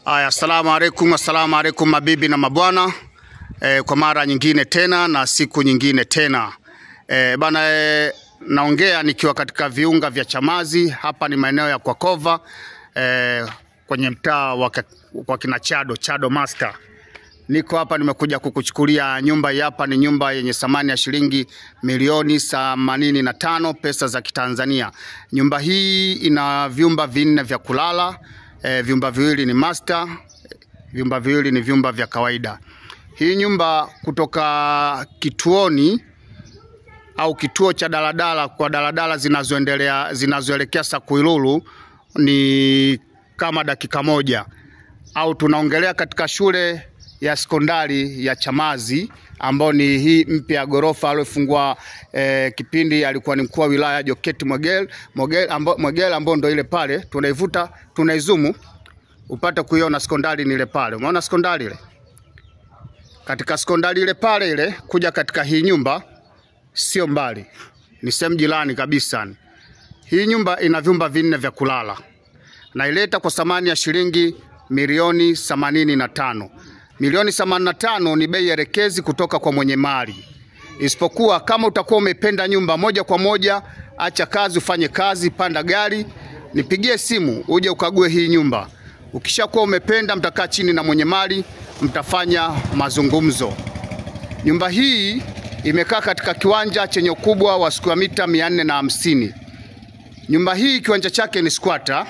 Assalamu alaikum mabibi na mabwana. Kwa mara nyingine tena na siku nyingine tena. Naongea nikiwa katika viunga vya Chamazi. Hapa ni maeneo ya Kwakova, kwenye mtaa wa kina Chado Master. Niko hapa nimekuja kukuchukulia nyumba hii. Hapa ni nyumba yenye thamani ya shilingi milioni 85 pesa za Kitanzania. Nyumba hii ina vyumba 4 vya kulala. Vyumba viwili ni master, vyumba viwili ni vyumba vya kawaida. Hii nyumba kutoka kituoni au kituo cha daladala kwa daladala zinazoelekea Sakuilulu ni kama dakika moja, au tunaongelea katika shule ya sekondari ya Chamazi ambao ni hii mpya gorofa aliyofungua kipindi alikuwa ni mkuu wa wilaya Joketi Mwegel ambao ndio ile pale tunaivuta tunaizumu upate kuiona sekondari ni ile pale. Umeona sekondari ile? Katika sekondari ile pale ile kuja katika hii nyumba sio mbali, ni sehemu jirani kabisa. Hii nyumba ina vyumba 4 vya kulala na ileta kwa thamani ya shilingi milioni 85. Milioni 85 ni bei elekezi kutoka kwa mwenye mali. Isipokuwa kama utakuwa umependa nyumba moja kwa moja, acha kazi ufanye kazi, panda gari, nipigie simu uje ukague hii nyumba. Ukishakuwa umependa, mtakaa chini na mwenye mali, mtafanya mazungumzo. Nyumba hii imekaa katika kiwanja chenye ukubwa wa square mita 450. Nyumba hii kiwanja chake ni squatter.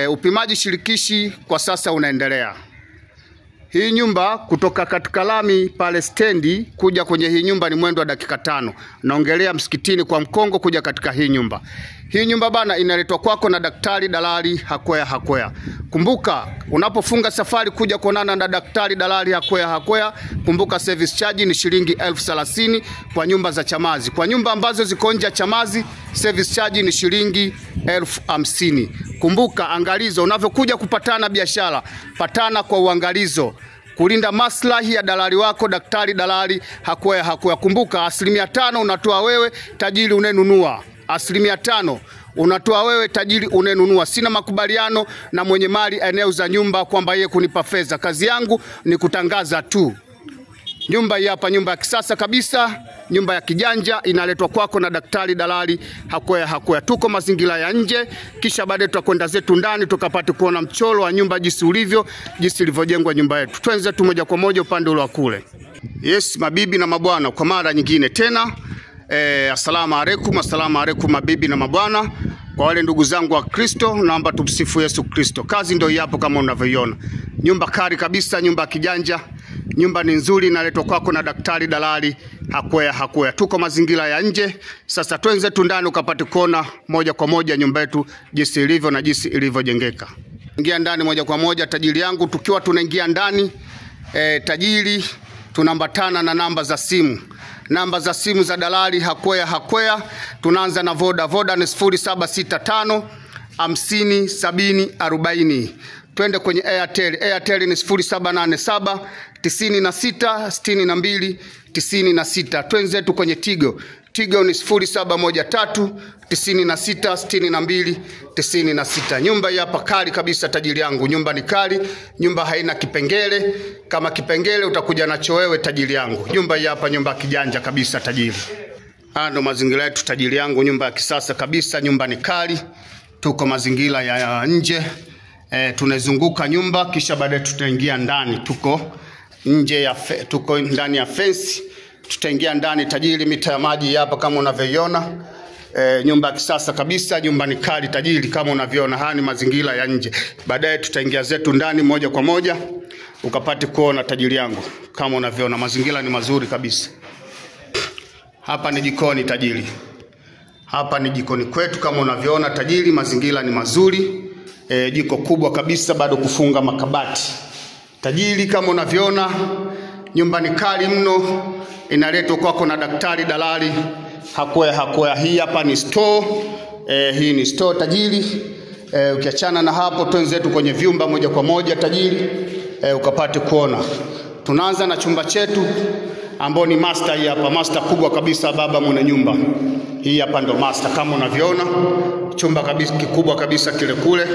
Upimaji shirikishi kwa sasa unaendelea. Hii nyumba kutoka katika lami pale stendi kuja kwenye hii nyumba ni mwendo wa dakika 5. Naongelea msikitini kwa Mkongo kuja katika hii nyumba. Hii nyumba bana inaletwa kwako na daktari dalali Hakwea. Kumbuka unapofunga safari kuja kuonana na daktari dalali Hakwea, kumbuka service charge ni shilingi 30,000 kwa nyumba za Chamazi. Kwa nyumba ambazo ziko nje ya Chamazi service charge ni shilingi 50,000. Kumbuka angalizo, unavyokuja kupatana biashara, patana kwa uangalizo, kulinda maslahi ya dalali wako daktari dalali Hakwea. Kumbuka 5% unatoa wewe, tajiri unenunua. 5% unatoa wewe, tajiri unenunua. Sina makubaliano na mwenye mali anayeuza nyumba kwamba yeye kunipa fedha. Kazi yangu ni kutangaza tu. Nyumba hii hapa, nyumba ya kisasa kabisa, nyumba ya kijanja, inaletwa kwako na daktari dalali Hakwea. Tuko mazingira ya nje, kisha baadaye tutakwenda zetu ndani tukapate kuona mchoro wa nyumba jinsi ilivyojengwa nyumba yetu. Tuanze tu moja kwa moja upande ule wa kule. Yes mabibi na mabwana, kwa mara nyingine tena assalamu alaikum mabibi na mabwana. Kwa wale ndugu zangu wa Kristo, naomba tumsifu Yesu Kristo. Kazi ndio hapo kama unavyoiona. Nyumba kari kabisa, nyumba kijanja. Nyumba ni nzuri, inaletwa kwako na daktari dalali Hakwea. Tuko mazingira ya nje. Sasa tuanze tu ndani ukapate kuona moja kwa moja nyumba yetu jinsi ilivyo na jinsi ilivyojengeka. Ingia ndani moja kwa moja tajiri yangu. Tukiwa tunaingia ndani tajiri tunaambatana na namba za simu. Namba za simu za dalali Hakwea. Tunaanza na Voda ni 0765 50 70 40. Twende kwenye Airtel ni 0787 96 62 96. Twende tu kwenye Tigo ni 0713 96 62 96. Nyumba hii hapa kali kabisa tajiri yangu. Nyumba ni kali, nyumba haina kipengele. Kama kipengele utakuja nacho wewe tajiri yangu. Nyumba hii hapa, nyumba kijanja kabisa tajiri. Ndo mazingira yetu tajiri yangu, nyumba ya kisasa kabisa, nyumba ni kali. Tuko mazingira ya nje. Tunazunguka nyumba kisha baadaye tutaingia ndani. Tuko ndani ya fence. Tutaingia ndani tajiri, mita ya maji hapa kama unavyoiona. Nyumba ya kisasa kabisa, nyumba ni kali tajiri kama unavyoona. Haya ni mazingira ya nje. Baadaye tutaingia zetu ndani moja kwa moja ukapate kuona tajiri yangu. Kama unavyoona mazingira ni mazuri kabisa. Hapa ni jikoni tajiri. Hapa ni jikoni kwetu kama unavyoona tajiri, mazingira ni mazuri. Jiko kubwa kabisa, bado kufunga makabati. Tajiri kama unavyoona nyumba ni kali mno, inaletwa kwako na daktari dalali Hakwea. Hii hapa ni store. Hii ni store tajiri. Ukiachana na hapo twenzetu kwenye vyumba moja kwa moja tajiri, ukapate kuona. Tunaanza na chumba chetu ambao ni master. Hii hapa master kubwa kabisa baba mwenye nyumba. Hii hapa ndo master kama unavyoona. chumba kabisa kikubwa kabisa kile kule.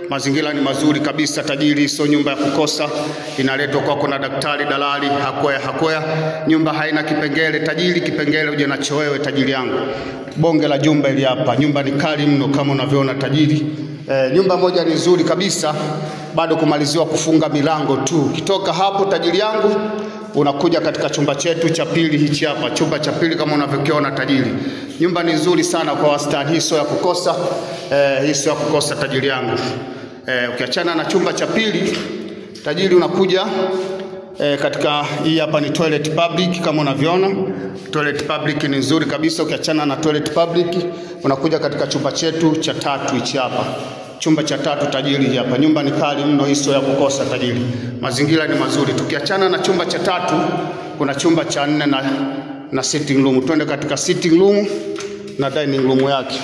Mazingira ni mazuri kabisa tajiri, sio nyumba ya kukosa. Inaletwa kwako na daktari dalali Hakwea. Nyumba haina kipengele tajiri, kipengele uje nacho wewe tajiri yangu. Bonge la jumba ili hapa. Nyumba ni kali mno kama unavyoona tajiri. Nyumba moja ni nzuri kabisa, bado kumaliziwa kufunga milango tu. Kitoka hapo tajiri yangu, unakuja katika chumba chetu cha pili hichi hapa. Chumba cha pili kama unavyokiona tajiri. Nyumba ni nzuri sana kwa wastani, hiso ya kukosa. Hiso ya kukosa tajiri yangu. Ukiachana na chumba cha pili tajiri, unakuja katika hii hapa ni toilet public kama unavyoona. Toilet public ni nzuri kabisa. Ukiachana na toilet public, unakuja katika chumba chetu cha tatu hichi hapa. Chumba cha tatu tajiri hapa. Nyumba ni kali mno, hiso ya kukosa tajiri. Mazingira ni mazuri. Tukiachana na chumba cha tatu, kuna chumba cha 4 na sitting room. Twende katika sitting room na dining room yake.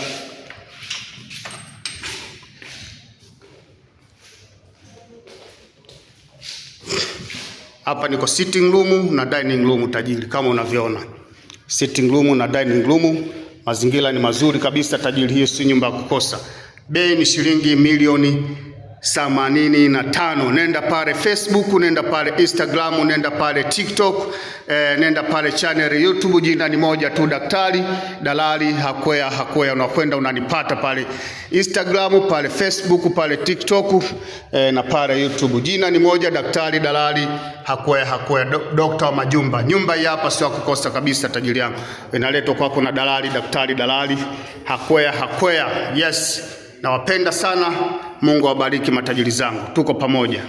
Hapa niko sitting room na dining room tajiri kama unavyoona. Sitting room na dining room, mazingira ni mazuri kabisa tajiri, hiyo si nyumba ya kukosa. Bei ni shilingi milioni 85. Nenda pale Facebook, nenda pale Instagram, nenda pale TikTok, nenda pale channel YouTube, jina ni moja tu, daktari dalali Hakwea. Unakwenda unanipata pale Instagram, pale Facebook, pale TikTok, na pale YouTube. Jina ni moja, daktari dalali Hakwea, dokta wa majumba. Nyumba hii hapa sio kukosa kabisa tajiri yangu. Inaletwa kwako na dalali, daktari dalali Hakwea. Yes. Nawapenda sana. Mungu awabariki matajiri zangu. Tuko pamoja.